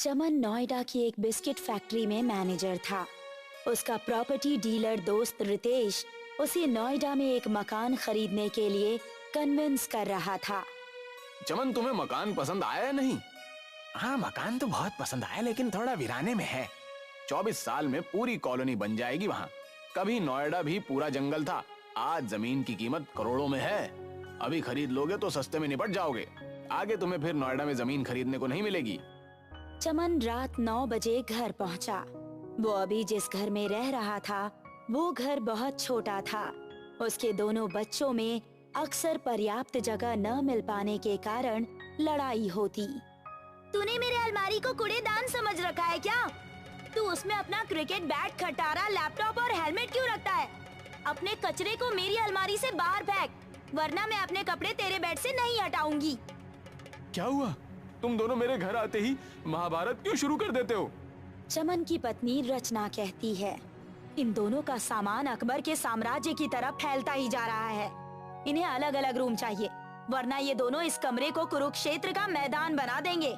चमन नोएडा की एक biscuit factory में मैनेजर था। उसका प्रॉपर्टी डीलर दोस्त रितेश उसे नोएडा में एक मकान खरीदने के लिए कन्विंस कर रहा था। चमन, तुम्हें मकान पसंद आया या नहीं? हाँ, मकान तो बहुत पसंद आया, लेकिन थोड़ा वीराने में है। 24 साल में पूरी कॉलोनी बन जाएगी वहाँ। कभी नोएडा भी पूरा जंगल था, आज जमीन की कीमत करोड़ों में है। अभी खरीद लोगे तो सस्ते में निपट जाओगे, आगे तुम्हें फिर नोएडा में जमीन खरीदने को नहीं मिलेगी। चमन रात 9 बजे घर पहुंचा। वो अभी जिस घर में रह रहा था वो घर बहुत छोटा था। उसके दोनों बच्चों में अक्सर पर्याप्त जगह न मिल पाने के कारण लड़ाई होती। तूने मेरे अलमारी को कूड़ेदान समझ रखा है क्या? तू उसमें अपना क्रिकेट बैट, खटारा, लैपटॉप और हेलमेट क्यों रखता है? अपने कचरे को मेरी अलमारी से बाहर फेंक, वरना मैं अपने कपड़े तेरे बेड से नहीं हटाऊंगी। क्या हुआ? तुम दोनों मेरे घर आते ही महाभारत क्यों शुरू कर देते हो? चमन की पत्नी रचना कहती है, इन दोनों का सामान अकबर के साम्राज्य की तरफ फैलता ही जा रहा है। इन्हें अलग अलग रूम चाहिए, वरना ये दोनों इस कमरे को कुरुक्षेत्र का मैदान बना देंगे।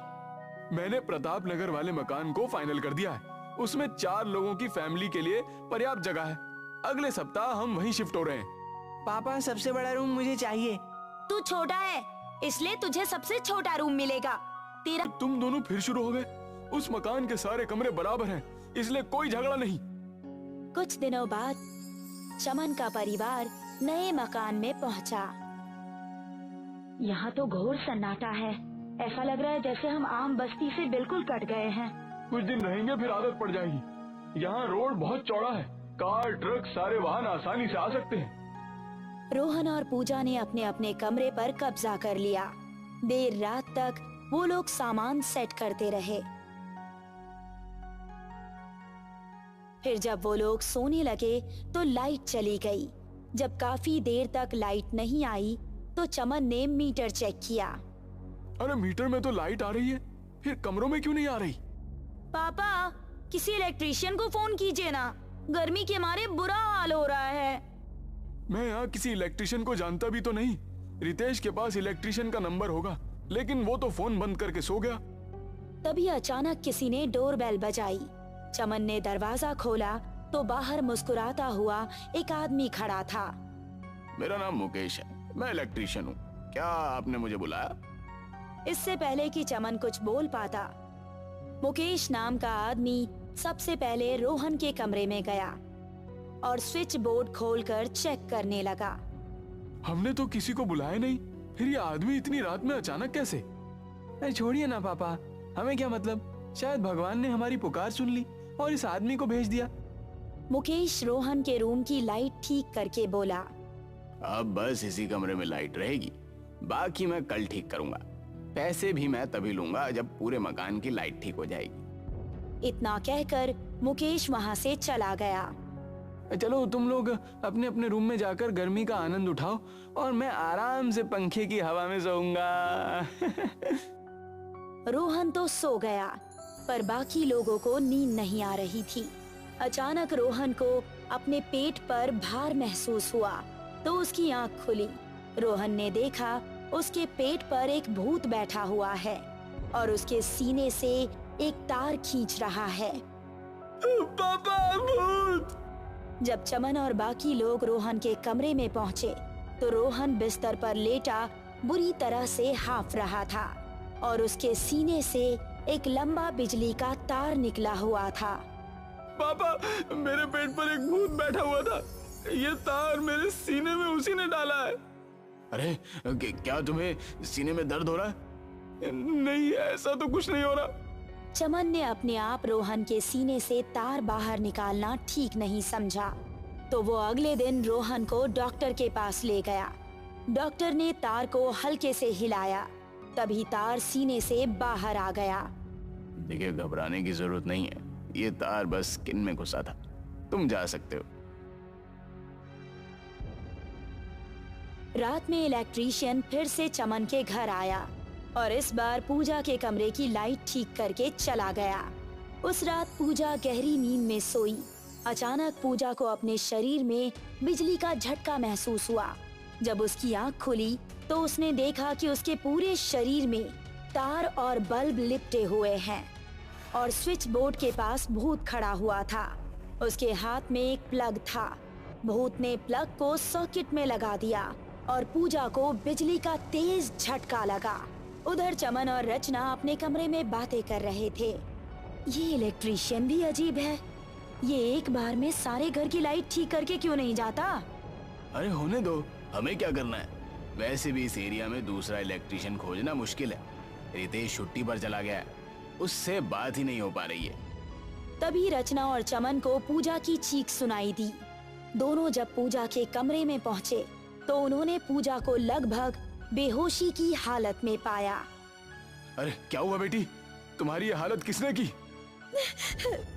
मैंने प्रताप नगर वाले मकान को फाइनल कर दिया है। उसमें 4 लोगों की फैमिली के लिए पर्याप्त जगह है। अगले सप्ताह हम वहीं शिफ्ट हो रहे हैं। पापा, सबसे बड़ा रूम मुझे चाहिए। तू छोटा है, इसलिए तुझे सबसे छोटा रूम मिलेगा। तेरा तुम दोनों फिर शुरू हो गए। उस मकान के सारे कमरे बराबर हैं, इसलिए कोई झगड़ा नहीं। कुछ दिनों बाद चमन का परिवार नए मकान में पहुंचा। यहाँ तो घोर सन्नाटा है। ऐसा लग रहा है जैसे हम आम बस्ती से बिल्कुल कट गए हैं। कुछ दिन रहेंगे फिर आदत पड़ जाएगी। यहाँ रोड बहुत चौड़ा है, कार, ट्रक, सारे वाहन आसानी से आ सकते हैं। रोहन और पूजा ने अपने अपने कमरे पर कब्जा कर लिया। देर रात तक वो लोग सामान सेट करते रहे। फिर जब वो लोग सोने लगे तो लाइट चली गई। जब काफी देर तक लाइट नहीं आई तो चमन ने मीटर चेक किया। अरे, मीटर में तो लाइट आ रही है, फिर कमरों में क्यों नहीं आ रही? पापा, किसी इलेक्ट्रिशियन को फोन कीजिए ना, गर्मी के मारे बुरा हाल हो रहा है। मैं यहाँ किसी इलेक्ट्रिशियन को जानता भी तो नहीं। रितेश के पास इलेक्ट्रिशियन का नंबर होगा, लेकिन वो तो फोन बंद करके सो गया। तभी अचानक किसी ने डोरबेल बजाई। चमन ने दरवाजा खोला तो बाहर मुस्कुराता हुआ एक आदमी खड़ा था। मेरा नाम मुकेश है, मैं इलेक्ट्रिशियन हूँ। क्या आपने मुझे बुलाया? इससे पहले कि चमन कुछ बोल पाता, मुकेश नाम का आदमी सबसे पहले रोहन के कमरे में गया और स्विच बोर्ड खोलकर चेक करने लगा। हमने तो किसी को बुलाया नहीं, फिर ये आदमी इतनी रात में अचानक कैसे? अरे छोड़िए ना पापा, हमें क्या मतलब, शायद भगवान ने हमारी पुकार सुन ली और इस आदमी को भेज दिया। मुकेश रोहन के रूम की लाइट ठीक करके बोला, अब बस इसी कमरे में लाइट रहेगी, बाकी मैं कल ठीक करूंगा। पैसे भी मैं तभी लूंगा जब पूरे मकान की लाइट ठीक हो जाएगी। इतना कहकर मुकेश वहाँ से चला गया। चलो तुम लोग अपने अपने रूम में जाकर गर्मी का आनंद उठाओ और मैं आराम से पंखे की हवा में सोऊंगा। रोहन तो सो गया, पर बाकी लोगों को नींद नहीं आ रही थी। अचानक रोहन को अपने पेट पर भार महसूस हुआ तो उसकी आंख खुली। रोहन ने देखा उसके पेट पर एक भूत बैठा हुआ है और उसके सीने से एक तार खींच रहा है। पापा, भूत! जब चमन और बाकी लोग रोहन के कमरे में पहुंचे तो रोहन बिस्तर पर लेटा बुरी तरह से हाफ रहा था और उसके सीने से एक लंबा बिजली का तार निकला हुआ था। पापा, मेरे पेट पर एक भूत बैठा हुआ था, ये तार मेरे सीने में उसी ने डाला है। अरे, क्या तुम्हें सीने में दर्द हो रहा है? नहीं, ऐसा तो कुछ नहीं हो रहा। चमन ने अपने आप रोहन के सीने से तार बाहर निकालना ठीक नहीं समझा, तो वो अगले दिन रोहन को डॉक्टर के पास ले गया। डॉक्टर ने तार को हल्के से हिलाया, तभी तार सीने से बाहर आ गया। देखिए, घबराने की जरूरत नहीं है, ये तार बस स्किन में घुसा था, तुम जा सकते हो। रात में इलेक्ट्रिशियन फिर से चमन के घर आया और इस बार पूजा के कमरे की लाइट ठीक करके चला गया। उस रात पूजा गहरी नींद में सोई। अचानक पूजा को अपने शरीर में बिजली का झटका महसूस हुआ। जब उसकी आंख खुली तो उसने देखा कि उसके पूरे शरीर में तार और बल्ब लिपटे हुए हैं। और स्विच बोर्ड के पास भूत खड़ा हुआ था। उसके हाथ में एक प्लग था। भूत ने प्लग को सॉकेट में लगा दिया और पूजा को बिजली का तेज झटका लगा। उधर चमन और रचना अपने कमरे में बातें कर रहे थे। ये इलेक्ट्रीशियन भी अजीब है, ये एक बार में सारे घर की लाइट ठीक करके क्यों नहीं जाता? अरे होने दो, हमें क्या करना है। वैसे भी इस एरिया में दूसरा इलेक्ट्रीशियन खोजना मुश्किल है। रितेश छुट्टी पर चला गया है, उससे बात ही नहीं हो पा रही है। तभी रचना और चमन को पूजा की चीख सुनाई दी। दोनों जब पूजा के कमरे में पहुंचे तो उन्होंने पूजा को लगभग बेहोशी की हालत में पाया। अरे क्या हुआ बेटी, तुम्हारी ये हालत किसने की?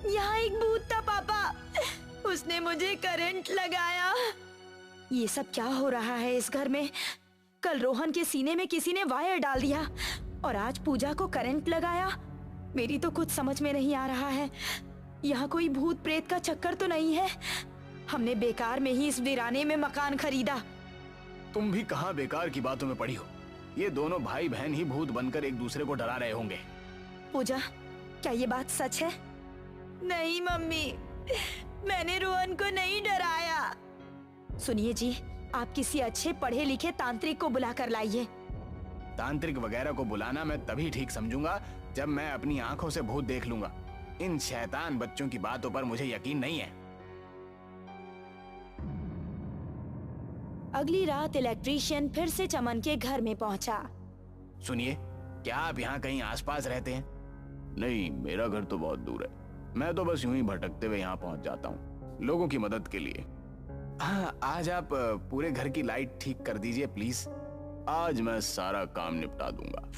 यहाँ एक भूत था पापा, उसने मुझे करंट लगाया। ये सब क्या हो रहा है इस घर में? कल रोहन के सीने में किसी ने वायर डाल दिया और आज पूजा को करंट लगाया। मेरी तो कुछ समझ में नहीं आ रहा है। यहाँ कोई भूत प्रेत का चक्कर तो नहीं है? हमने बेकार में ही इस वीराने में मकान खरीदा। तुम भी कहाँ बेकार की बातों में पड़ी हो। ये दोनों भाई बहन ही भूत बनकर एक दूसरे को डरा रहे होंगे। पूजा, क्या ये बात सच है? नहीं मम्मी, मैंने रोहन को नहीं डराया। सुनिए जी, आप किसी अच्छे पढ़े लिखे तांत्रिक को बुला कर लाइए। तांत्रिक वगैरह को बुलाना मैं तभी ठीक समझूंगा जब मैं अपनी आंखों से भूत देख लूंगा। इन शैतान बच्चों की बातों पर मुझे यकीन नहीं है। अगली रात इलेक्ट्रीशियन फिर से चमन के घर में पहुंचा। सुनिए, क्या आप यहाँ कहीं आसपास रहते हैं? नहीं, मेरा घर तो बहुत दूर है। मैं तो बस यूं ही भटकते हुए यहाँ पहुंच जाता हूँ, लोगों की मदद के लिए। हाँ, आज आप पूरे घर की लाइट ठीक कर दीजिए प्लीज। आज मैं सारा काम निपटा दूंगा।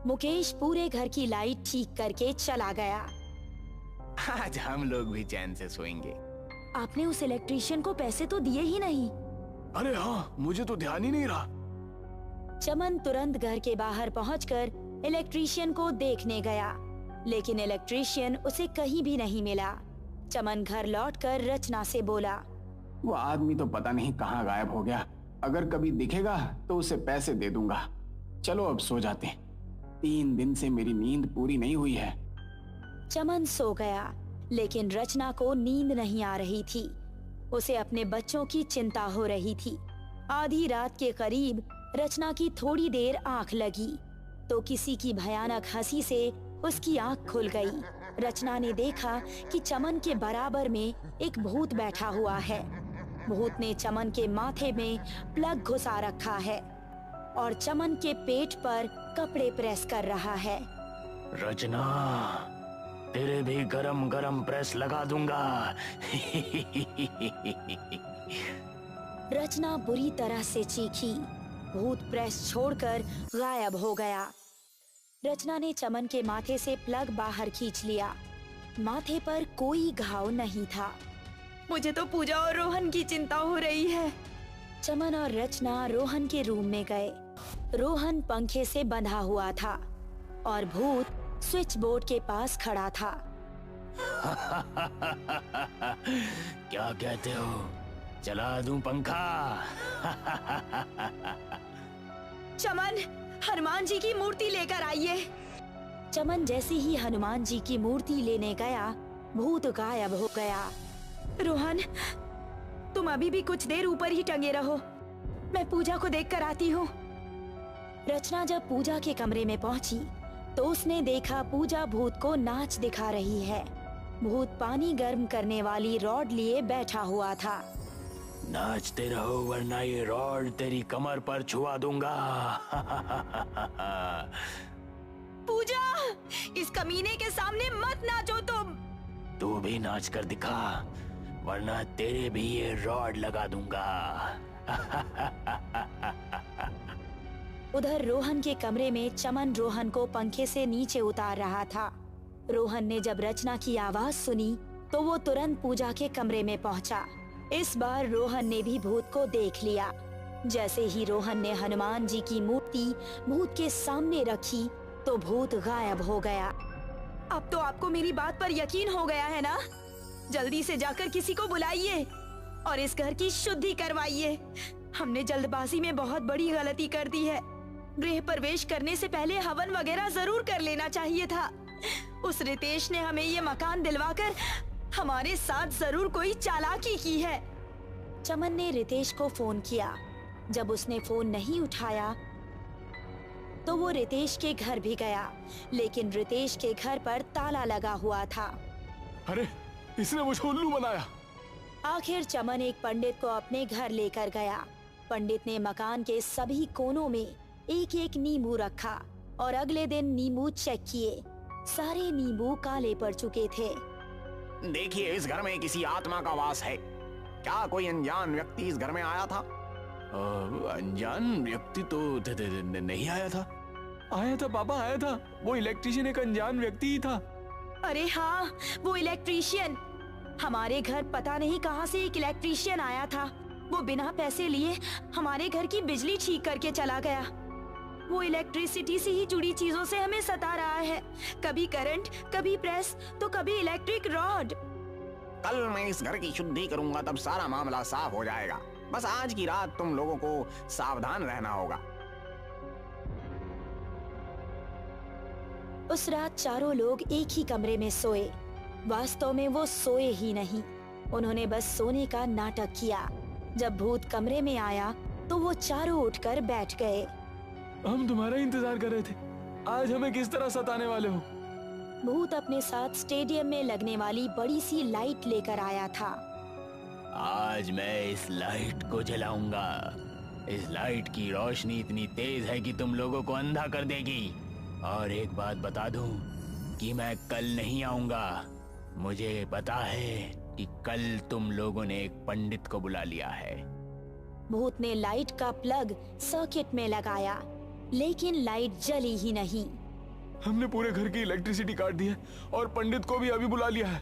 मुकेश पूरे घर की लाइट ठीक करके चला गया। आज हम लोग भी चैन से सोएंगे। आपने उस इलेक्ट्रीशियन को पैसे तो दिए ही नहीं। अरे हाँ, मुझे तो ध्यान ही नहीं रहा। चमन तुरंत घर के बाहर पहुंचकर इलेक्ट्रीशियन को देखने गया, लेकिन इलेक्ट्रीशियन उसे कहीं भी नहीं मिला। चमन घर लौटकर रचना से बोला, वो आदमी तो पता नहीं कहाँ गायब हो गया। अगर कभी दिखेगा तो उसे पैसे दे दूंगा। चलो अब सो जाते हैं, 3 दिन से मेरी नींद पूरी नहीं हुई है। चमन सो गया, लेकिन रचना को नींद नहीं आ रही थी। उसे अपने बच्चों की चिंता हो रही थी। आधी रात के करीब रचना की थोड़ी देर आंख लगी तो किसी की भयानक हंसी से उसकी आंख खुल गई। रचना ने देखा कि चमन के बराबर में एक भूत बैठा हुआ है। भूत ने चमन के माथे में प्लग घुसा रखा है और चमन के पेट पर कपड़े प्रेस कर रहा है। रचना, तेरे भी गरम गरम प्रेस लगा दूंगा। रचना बुरी तरह से चीखी। भूत प्रेस छोड़कर गायब हो गया। रचना ने चमन के माथे से प्लग बाहर खींच लिया। माथे पर कोई घाव नहीं था। मुझे तो पूजा और रोहन की चिंता हो रही है। चमन और रचना रोहन के रूम में गए। रोहन पंखे से बंधा हुआ था और भूत स्विच बोर्ड के पास खड़ा था। क्या कहते हो, चला दूं पंखा? चमन, हनुमान जी की मूर्ति लेकर आइए। चमन जैसे ही हनुमान जी की मूर्ति लेने गया, भूत गायब हो गया। रोहन, तुम अभी भी कुछ देर ऊपर ही टंगे रहो, मैं पूजा को देखकर आती हूँ। रचना जब पूजा के कमरे में पहुंची तो उसने देखा पूजा भूत को नाच दिखा रही है। भूत पानी गर्म करने वाली रॉड लिए बैठा हुआ था। नाचते रहो वरना ये रॉड तेरी कमर पर छुआ दूंगा। पूजा, इस कमीने के सामने मत नाचो तुम। तू भी नाच कर दिखा वरना तेरे भी ये रॉड लगा दूंगा। उधर रोहन के कमरे में चमन रोहन को पंखे से नीचे उतार रहा था। रोहन ने जब रचना की आवाज सुनी तो वो तुरंत पूजा के कमरे में पहुंचा। इस बार रोहन ने भी भूत को देख लिया। जैसे ही रोहन ने हनुमान जी की मूर्ति भूत के सामने रखी तो भूत गायब हो गया। अब तो आपको मेरी बात पर यकीन हो गया है ना? जल्दी से जाकर किसी को बुलाइए और इस घर की शुद्धि करवाइए। हमने जल्दबाजी में बहुत बड़ी गलती कर दी है। गृह प्रवेश करने से पहले हवन वगैरह जरूर कर लेना चाहिए था। उस रितेश ने हमें ये मकान दिलवाकर हमारे साथ जरूर कोई चालाकी की है। चमन ने रितेश को फोन किया। जब उसने फोन नहीं उठाया तो वो रितेश के घर भी गया, लेकिन रितेश के घर पर ताला लगा हुआ था। अरे इसने मुझे उल्लू बनाया। आखिर चमन एक पंडित को अपने घर लेकर गया। पंडित ने मकान के सभी कोनों में एक एक नींबू रखा और अगले दिन नींबू चेक किए। सारे नींबू काले पड़ चुके थे। देखिए, इस घर में किसी आत्मा का वास है। क्या कोई अनजान व्यक्ति इस घर में आया था? अनजान व्यक्ति तो नहीं आया था। आया था पापा, आया था। वो इलेक्ट्रिशियन एक अनजान व्यक्ति ही था। अरे हाँ, वो इलेक्ट्रिशियन। हमारे घर पता नहीं कहाँ से एक इलेक्ट्रिशियन आया था। वो बिना पैसे लिए हमारे घर की बिजली ठीक करके चला गया। वो इलेक्ट्रिसिटी से ही जुड़ी चीजों से हमें सता रहा है। कभी करंट, कभी प्रेस, तो कभी इलेक्ट्रिक रॉड। कल मैं इस घर की शुद्धि करूंगा, तब सारा मामला साफ हो जाएगा। बस आज की रात तुम लोगों को सावधान रहना होगा। उस रात चारों लोग एक ही कमरे में सोए। वास्तव में वो सोए ही नहीं, उन्होंने बस सोने का नाटक किया। जब भूत कमरे में आया तो वो चारों उठकर बैठ गए। हम तुम्हारा इंतजार कर रहे थे। आज हमें किस तरह सताने वाले हो? भूत अपने साथ स्टेडियम में लगने वाली बड़ी सी लाइट लेकर आया था। आज मैं इस लाइट को जलाऊंगा। इस लाइट की रोशनी इतनी तेज है कि तुम लोगों को अंधा कर देगी। और एक बात बता दूं कि मैं कल नहीं आऊंगा। मुझे पता है कि कल तुम लोगों ने एक पंडित को बुला लिया है। भूत ने लाइट का प्लग सर्किट में लगाया, लेकिन लाइट जली ही नहीं। हमने पूरे घर की इलेक्ट्रिसिटी काट दी है और पंडित को भी अभी बुला लिया है।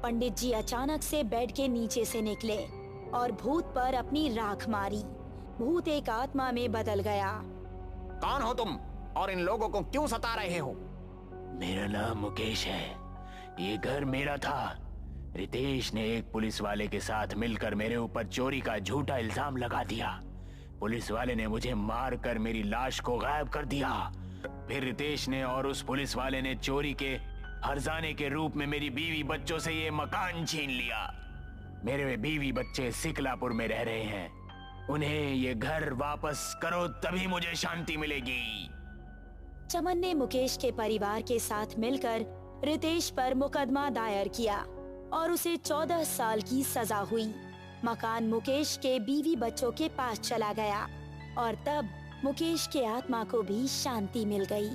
पंडित जी अचानक से बेड के नीचे से निकले और भूत पर अपनी राख मारी। भूत एक आत्मा में बदल गया। कौन हो तुम और इन लोगों को क्यों सता रहे हो? मेरा नाम मुकेश है। ये घर मेरा था। रितेश ने एक पुलिस वाले के साथ मिलकर मेरे ऊपर चोरी का झूठा इल्जाम लगा दिया। पुलिस वाले ने मुझे मारकर मेरी लाश को गायब कर दिया। फिर रितेश ने और उस पुलिस वाले ने चोरी के हर्जाने के रूप में मेरी बीवी बच्चों से ये मकान छीन लिया। मेरे बीवी बच्चे सिकलापुर में रह रहे हैं। उन्हें ये घर वापस करो, तभी मुझे शांति मिलेगी। चमन ने मुकेश के परिवार के साथ मिलकर रितेश पर मुकदमा दायर किया और उसे 14 साल की सजा हुई। मकान मुकेश के बीवी बच्चों के पास चला गया और तब मुकेश के आत्मा को भी शांति मिल गई।